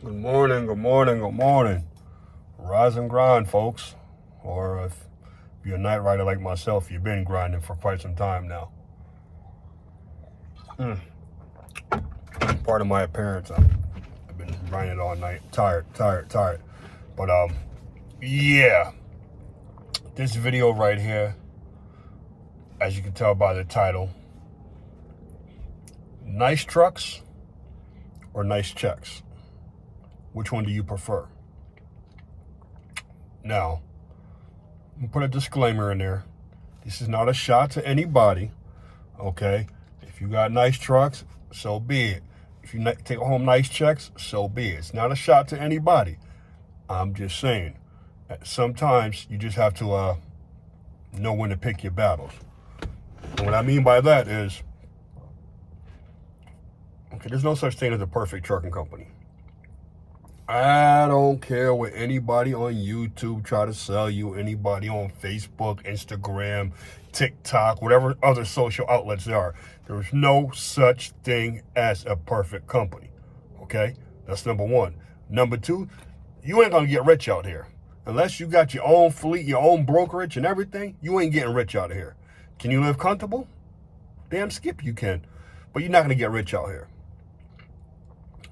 Good morning, good morning, good morning. Rise and grind, folks. Or if you're a night rider like myself, you've been grinding for quite some time now. Part of my appearance, I've been grinding all night. Tired. But yeah. This video right here, as you can tell by the title, nice trucks or nice checks? Which one do you prefer? Now, I'm gonna put a disclaimer in there. This is not a shot to anybody, okay? If you got nice trucks, so be it. If you take home nice checks, so be it. It's not a shot to anybody. I'm just saying that sometimes you just have to know when to pick your battles. And what I mean by that is, okay, there's no such thing as a perfect trucking company. I don't care what anybody on YouTube try to sell you, anybody on Facebook, Instagram, TikTok, whatever other social outlets there are. There's no such thing as a perfect company, okay? That's number one. Number two, you ain't gonna get rich out here. Unless you got your own fleet, your own brokerage and everything, you ain't getting rich out here. Can you live comfortable? Damn skip you can. But you're not gonna get rich out here.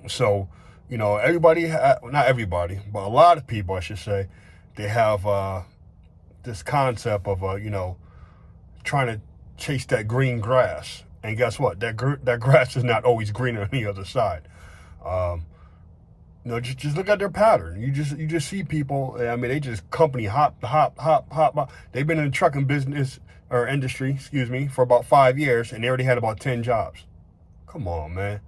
So, you know, not everybody, but a lot of people, I should say, they have this concept of, trying to chase that green grass. And guess what? That grass is not always greener on the other side. Just look at their pattern. You just see people. I mean, they just company hop. They've been in the trucking business or industry, for about 5 years, and they already had about 10 jobs. Come on, man.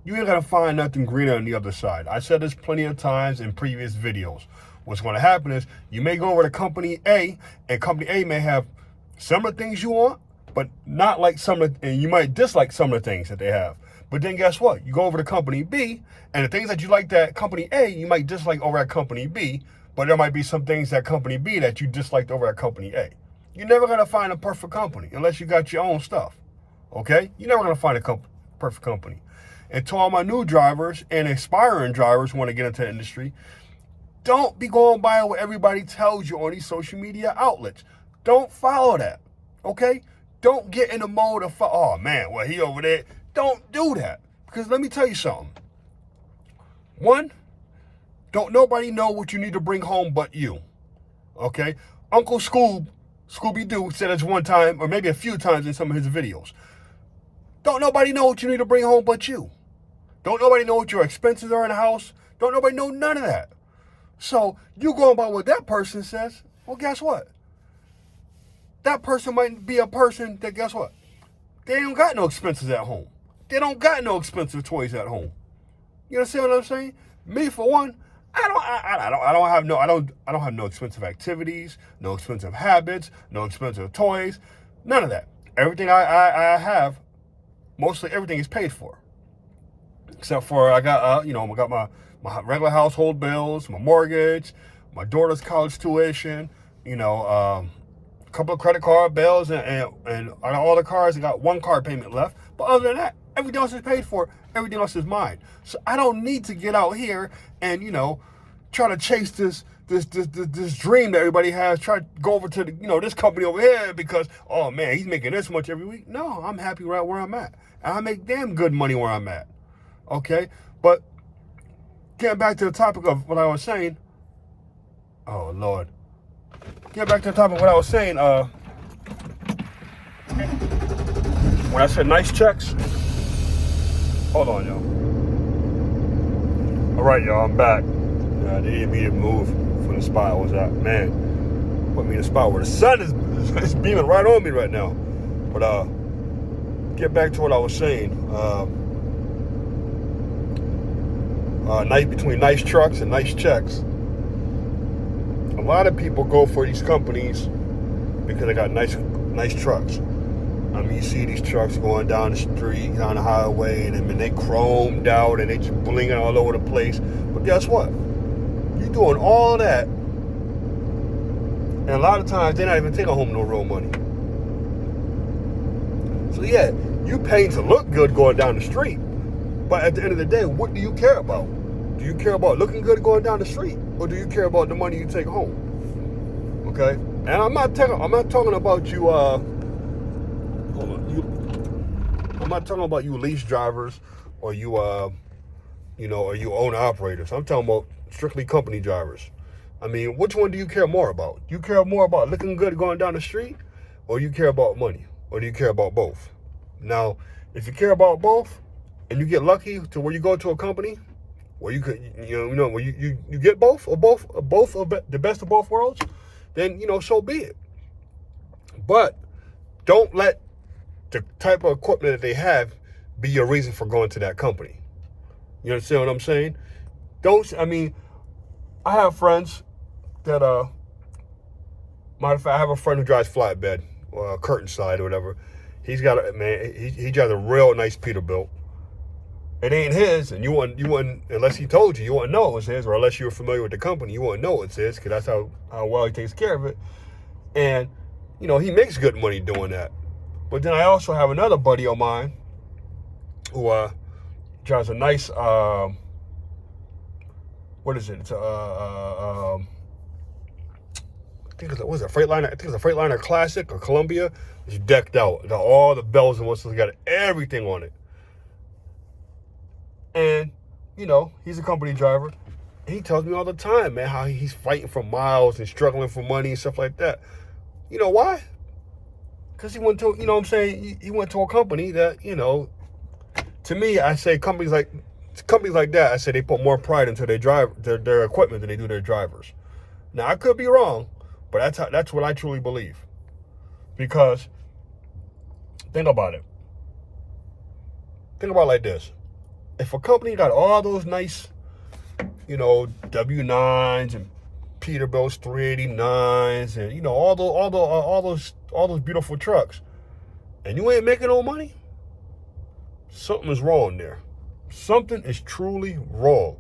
You ain't gonna find nothing greener on the other side. I said this plenty of times in previous videos. What's gonna happen is you may go over to company A, and company A may have some of the things you want, but not like and you might dislike some of the things that they have. But then guess what? You go over to company B, and the things that you like at company A, you might dislike over at company B, but there might be some things at company B that you disliked over at company A. You're never gonna find a perfect company unless you got your own stuff, okay? You're never gonna find a perfect company. And to all my new drivers and aspiring drivers who want to get into the industry, don't be going by what everybody tells you on these social media outlets. Don't follow that, okay? Don't get in the mode of, oh man, well, he over there. Don't do that. Because let me tell you something. One, don't nobody know what you need to bring home but you, okay? Uncle Scooby-Doo said this one time, or maybe a few times in some of his videos. Don't nobody know what you need to bring home but you. Don't nobody know what your expenses are in the house. Don't nobody know none of that. So you going by what that person says, well, guess what? That person might be a person that, guess what? They don't got no expenses at home. They don't got no expensive toys at home. You understand what I'm saying? Me, for one, I don't have no expensive activities, no expensive habits, no expensive toys, none of that. Everything I have, mostly everything is paid for, except for I got my regular household bills, my mortgage, my daughter's college tuition, a couple of credit card bills, and on all the cars, I got one car payment left. But other than that, everything else is paid for. Everything else is mine. So I don't need to get out here and try to chase this dream that everybody has. Try to go over to this company over here because, oh man, he's making this much every week. No, I'm happy right where I'm at. And I make damn good money where I'm at. Okay? But getting back to the topic of what I was saying. Oh Lord. Getting back to the topic of what I was saying, when I said nice checks. Hold on, y'all. Alright, y'all, I'm back. They needed me to move from the spot I was at. Man, put me in a spot where the sun is beaming right on me right now. But get back to what I was saying. Between nice trucks and nice checks. A lot of people go for these companies because they got nice trucks. I mean, you see these trucks going down the street, down the highway, and they chromed out and they just blinging all over the place. But guess what? You're doing all that, and a lot of times they're not even taking home no real money. So yeah, you paying to look good going down the street, but at the end of the day, what do you care about? Do you care about looking good going down the street, or do you care about the money you take home? Okay, and I'm not talking about you. Hold on, I'm not talking about you lease drivers or you or you owner operators. I'm talking about strictly company drivers. I mean, which one do you care more about? You care more about looking good going down the street, or you care about money, or do you care about both? Now, if you care about both, and you get lucky to where you go to a company where you could, where you get both of the best of both worlds, then so be it. But don't let the type of equipment that they have be your reason for going to that company. You understand what I'm saying? I have friends that, matter of fact, I have a friend who drives flatbed, curtain slide or whatever. He's got he drives a real nice Peterbilt. It ain't his, and you wouldn't, unless he told you wouldn't know it was his, or unless you were familiar with the company, you wouldn't know it's his, because that's how well he takes care of it. And, he makes good money doing that. But then I also have another buddy of mine who drives a nice, what is it? It's I think it's a Freightliner. I think it's a Freightliner Classic or Columbia. It's decked out. Got all the bells and whistles. Got everything on it. And, he's a company driver. He tells me all the time, man, how he's fighting for miles and struggling for money and stuff like that. You know why? Because he went to, he went to a company that, to me, I say companies like that, I say they put more pride into their equipment than they do their drivers. Now, I could be wrong, but that's what I truly believe. Because, think about it. Think about it like this. If a company got all those nice, W9s and Peterbilt's 389s and all those beautiful trucks, and you ain't making no money, something is wrong there. Something is truly wrong.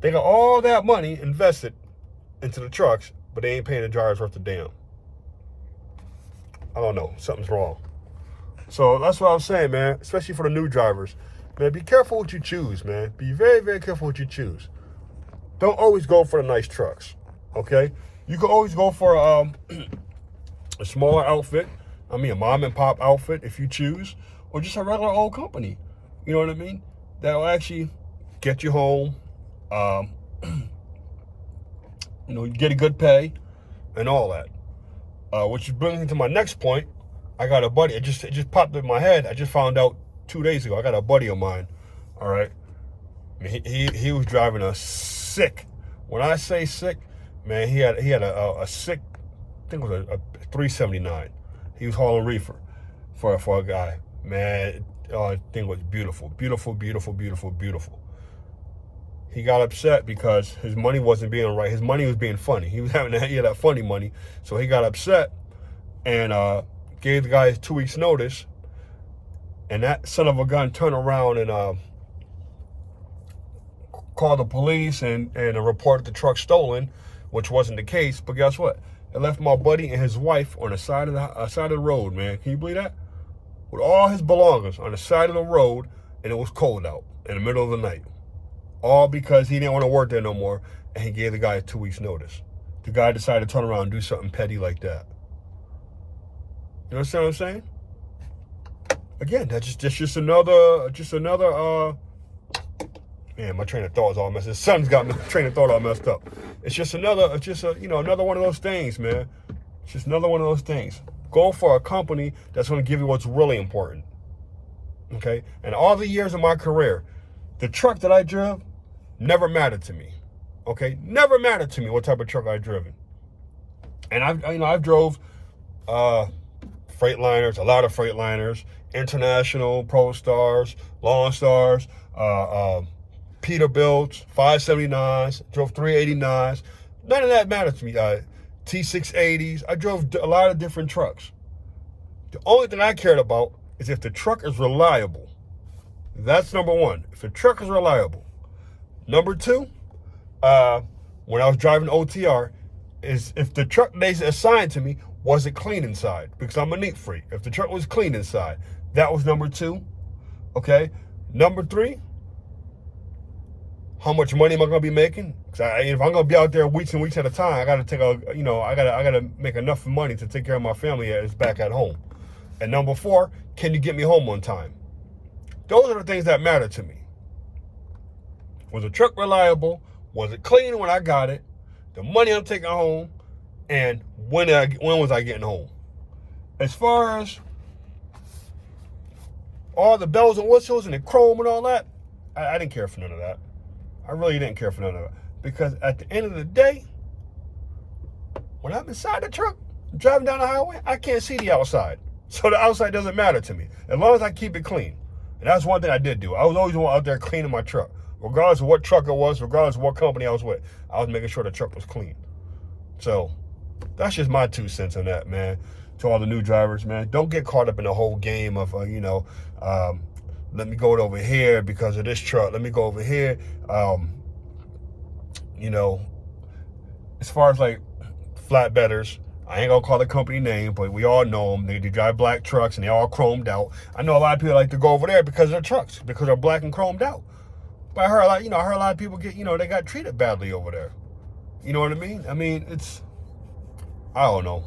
They got all that money invested into the trucks, but they ain't paying the drivers worth a damn. I don't know. Something's wrong. So that's what I'm saying, man. Especially for the new drivers. Man, be careful what you choose, man. Be very, very careful what you choose. Don't always go for the nice trucks, okay? You can always go for a smaller outfit. A mom and pop outfit if you choose. Or just a regular old company. You know what I mean? That'll actually get you home. You get a good pay and all that. Which brings me to my next point. I got a buddy. It just popped in my head. I just found out 2 days ago. I got a buddy of mine. All right. He was driving a sick. When I say sick, man, he had a sick. I think it was a 379. He was hauling reefer for a guy. Man, I think it was beautiful, beautiful, beautiful, beautiful, beautiful. He got upset because his money wasn't being right. His money was being funny. He had that funny money, so he got upset and gave the guy 2 weeks notice. And that son of a gun turned around and called the police and reported the truck stolen, which wasn't the case. But guess what? It left my buddy and his wife on the side of the road, man. Can you believe that? With all his belongings on the side of the road, and it was cold out in the middle of the night. All because he didn't want to work there no more, and he gave the guy 2 weeks notice. The guy decided to turn around and do something petty like that. You understand what I'm saying? Again, that's just another, man, my train of thought is all messed up. The sun's got my train of thought all messed up. It's just another one of those things, man. It's just another one of those things. Go for a company that's going to give you what's really important. Okay? And all the years of my career, the truck that I drove never mattered to me. Okay? Never mattered to me what type of truck I've driven. And I've drove Freightliners, a lot of Freightliners, International, Pro Stars, Long Stars, Peterbilts, 579s, drove 389s. None of that mattered to me. T680s. I drove a lot of different trucks. The only thing I cared about is if the truck is reliable. That's number one. If the truck is reliable. Number two, when I was driving OTR, is if the truck they assigned to me, was it clean inside? Because I'm a neat freak. If the truck was clean inside, that was number two. Okay. Number three, how much money am I gonna be making? Because if I'm gonna be out there weeks and weeks at a time, I gotta take I gotta make enough money to take care of my family as back at home. And number 4, can you get me home on time? Those are the things that matter to me. Was the truck reliable? Was it clean when I got it? The money I'm taking home, and when was I getting home? As far as all the bells and whistles and the chrome and all that, I didn't care for none of that. I really didn't care for none of it. Because at the end of the day, when I'm inside the truck, driving down the highway, I can't see the outside. So the outside doesn't matter to me, as long as I keep it clean. And that's one thing I did do. I was always out there cleaning my truck. Regardless of what truck it was, regardless of what company I was with, I was making sure the truck was clean. So that's just my 2 cents on that, man. To all the new drivers, man, don't get caught up in the whole game of, let me go over here because of this truck. Let me go over here. As far as like flatbedders, I ain't gonna call the company name, but we all know them. They drive black trucks and they all chromed out. I know a lot of people like to go over there because of their trucks, because they're black and chromed out. But I heard a lot of people get, they got treated badly over there. You know what I mean? I mean, I don't know.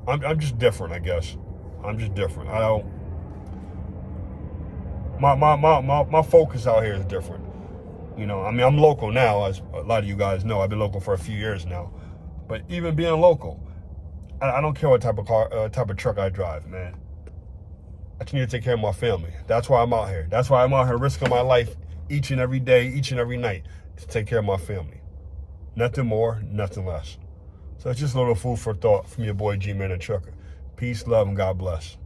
I'm just different, I guess. I'm just different. I don't. My focus out here is different. I'm local now, as a lot of you guys know. I've been local for a few years now. But even being local, I don't care what type of truck I drive, man. I just need to take care of my family. That's why I'm out here. That's why I'm out here risking my life each and every day, each and every night, to take care of my family. Nothing more, nothing less. So it's just a little food for thought from your boy G-Man the Trucker. Peace, love, and God bless.